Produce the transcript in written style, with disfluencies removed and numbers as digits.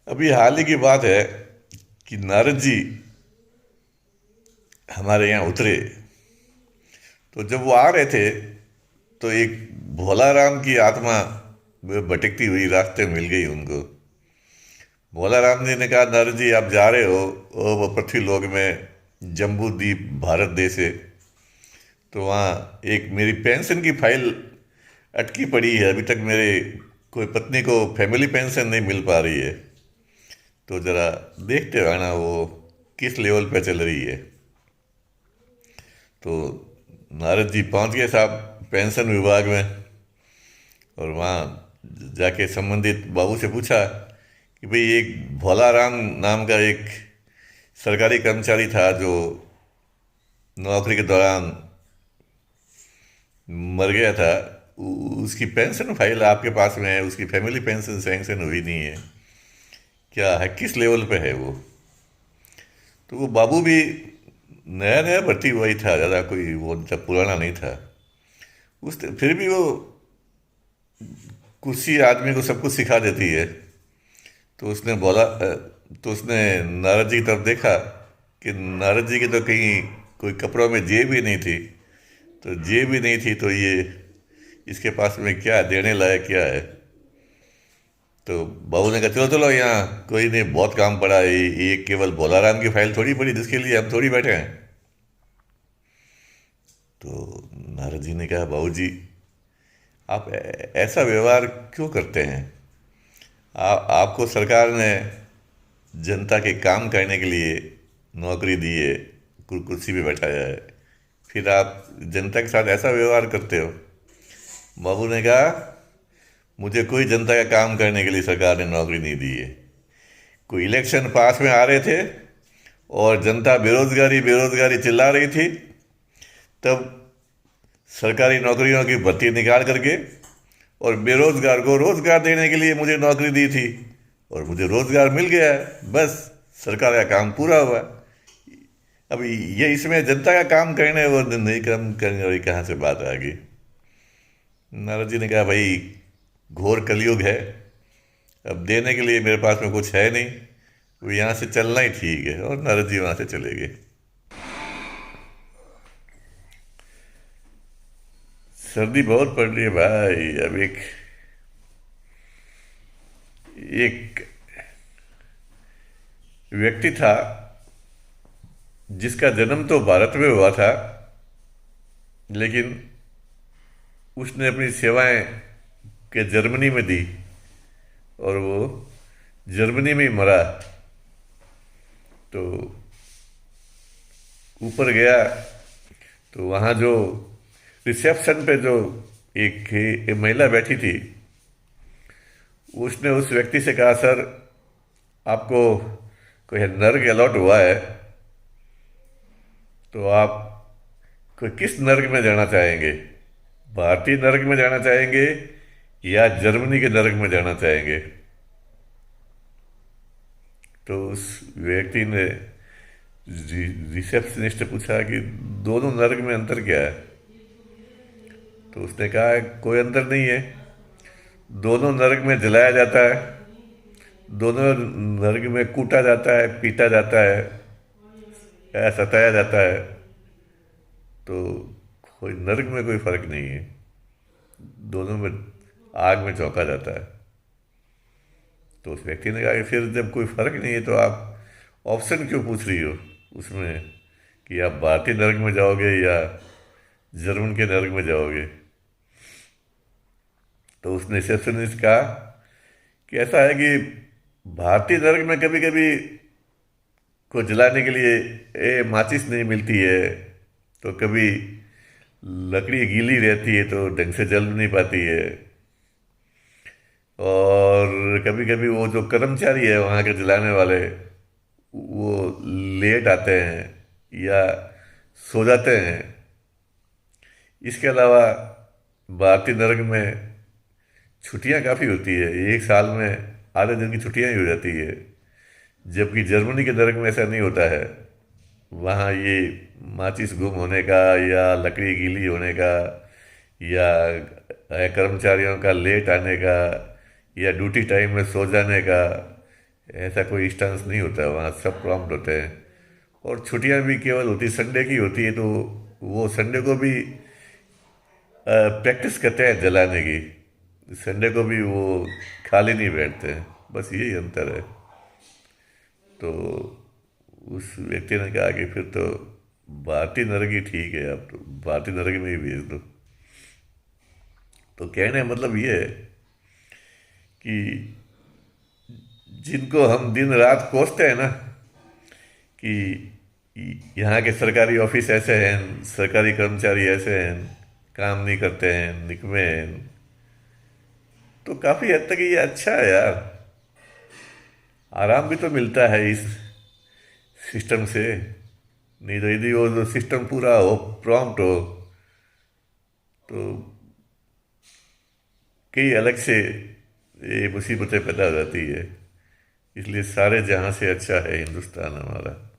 अभी हाल ही की बात है कि नारद जी हमारे यहाँ उतरे। तो जब वो आ रहे थे तो एक भोला राम की आत्मा भटकती हुई रास्ते में मिल गई उनको। भोला राम जी ने कहा, नारद जी आप जा रहे हो वो पृथ्वी लोक में, जम्बू द्वीप भारत देश है। तो वहाँ एक मेरी पेंशन की फाइल अटकी पड़ी है, अभी तक मेरे कोई पत्नी को फैमिली पेंशन नहीं मिल पा रही है। तो ज़रा देखते हो ना वो किस लेवल पे चल रही है। तो नारद जी पहुंच गए साहब पेंशन विभाग में, और वहाँ जाके संबंधित बाबू से पूछा कि भाई एक भोला राम नाम का एक सरकारी कर्मचारी था जो नौकरी के दौरान मर गया था। उसकी पेंशन फाइल आपके पास में है, उसकी फैमिली पेंशन सैंक्शन हुई नहीं है, क्या है, किस लेवल पे है वो। तो वो बाबू भी नया नया भर्ती हुआ ही था, ज़्यादा कोई वो जब पुराना नहीं था। उस फिर भी वो कुर्सी आदमी को सब कुछ सिखा देती है। तो उसने बोला तो उसने नारद जी की तरफ देखा कि नारद जी की तो कहीं कोई कपड़ों में जेब ही नहीं थी। तो जेब ही नहीं थी तो ये इसके पास में क्या देने लायक क्या है। तो बाबू ने कहा, चलो चलो यहाँ कोई नहीं, बहुत काम पड़ा है, ये केवल भोलाराम की फाइल थोड़ी पड़ी जिसके लिए हम थोड़ी बैठे हैं। तो नारद जी ने कहा, बाबू जी आप ऐसा व्यवहार क्यों करते हैं। आपको सरकार ने जनता के काम करने के लिए नौकरी दी है, कुर्सी पे बैठाया है, फिर आप जनता के साथ ऐसा व्यवहार करते हो। बाबू ने कहा, मुझे कोई जनता का काम करने के लिए सरकार ने नौकरी नहीं दी है। कोई इलेक्शन पास में आ रहे थे और जनता बेरोजगारी बेरोजगारी चिल्ला रही थी, तब सरकारी नौकरियों की भर्ती निकाल करके और बेरोजगार को रोजगार देने के लिए मुझे नौकरी दी थी, और मुझे रोजगार मिल गया है, बस सरकार का काम पूरा हुआ। अब ये इसमें जनता का काम करने और नहीं काम करने वाली कहाँ से बात आ गई। नारद जी ने कहा, भाई घोर कलयुग है, अब देने के लिए मेरे पास में कुछ है नहीं, वो यहाँ से चलना ही ठीक है। और नारद जी वहाँ से चले गए। सर्दी बहुत पड़ रही है भाई। अब एक एक व्यक्ति था जिसका जन्म तो भारत में हुआ था, लेकिन उसने अपनी सेवाएं के जर्मनी में दी, और वो जर्मनी में ही मरा। तो ऊपर गया तो वहाँ जो रिसेप्शन पे जो एक महिला बैठी थी, उसने उस व्यक्ति से कहा, सर आपको कोई नर्क अलॉट हुआ है, तो आप कोई किस नर्क में जाना चाहेंगे, भारतीय नर्क में जाना चाहेंगे या जर्मनी के नर्क में जाना चाहेंगे। तो उस व्यक्ति ने रिसेप्शनिस्ट से पूछा कि दोनों नर्क में अंतर क्या है। तो उसने कहा, कोई अंतर नहीं है, दोनों नरक में जलाया जाता है, दोनों नरक में कूटा जाता है, पीटा जाता है या सताया जाता है। तो कोई नरक में कोई फर्क नहीं है, दोनों में आग में झोंका जाता है। तो उस व्यक्ति ने कहा कि फिर जब कोई फर्क नहीं है तो आप ऑप्शन क्यों पूछ रही हो उसमें, कि आप भारतीय नरक में जाओगे या जर्मन के नरक में जाओगे। तो उसने रिसेप्शनिस्ट कहा कि ऐसा है कि भारतीय नरक में कभी कभी को जलाने के लिए माचिस नहीं मिलती है, तो कभी लकड़ी गीली रहती है तो ढंग से जल नहीं पाती है, और कभी कभी वो जो कर्मचारी है वहाँ के जलाने वाले, वो लेट आते हैं या सो जाते हैं। इसके अलावा भारतीय नरक में छुट्टियां काफ़ी होती है, एक साल में आधे दिन की छुट्टियां ही हो जाती है, जबकि जर्मनी के नरक में ऐसा नहीं होता है। वहाँ ये माचिस गुम होने का या लकड़ी गीली होने का या कर्मचारियों का लेट आने का या ड्यूटी टाइम में सो जाने का ऐसा कोई स्टांस नहीं होता है वहाँ, सब प्रॉम्प्ट होते हैं। और छुट्टियां भी केवल होती संडे की होती है, तो वो संडे को भी प्रैक्टिस करते हैं जलाने की। संडे को भी वो खाली नहीं बैठते हैं, बस यही अंतर है। तो उस व्यक्ति ने कहा कि फिर तो भारतीय नरक ही ठीक है, आप तो भारतीय नरक में ही भेज दो। तो कहने का मतलब ये है कि जिनको हम दिन रात कोसते हैं ना कि यहाँ के सरकारी ऑफिस ऐसे हैं, सरकारी कर्मचारी ऐसे हैं, काम नहीं करते हैं, निकमे हैं, तो काफी हद तक ये अच्छा है यार। आराम भी तो मिलता है इस सिस्टम से। नहीं तो यदि वो जो सिस्टम पूरा हो, प्रॉम्प्ट हो, तो कई अलग से ये मुसीबतें पैदा हो जाती है। इसलिए सारे जहाँ से अच्छा है हिंदुस्तान हमारा।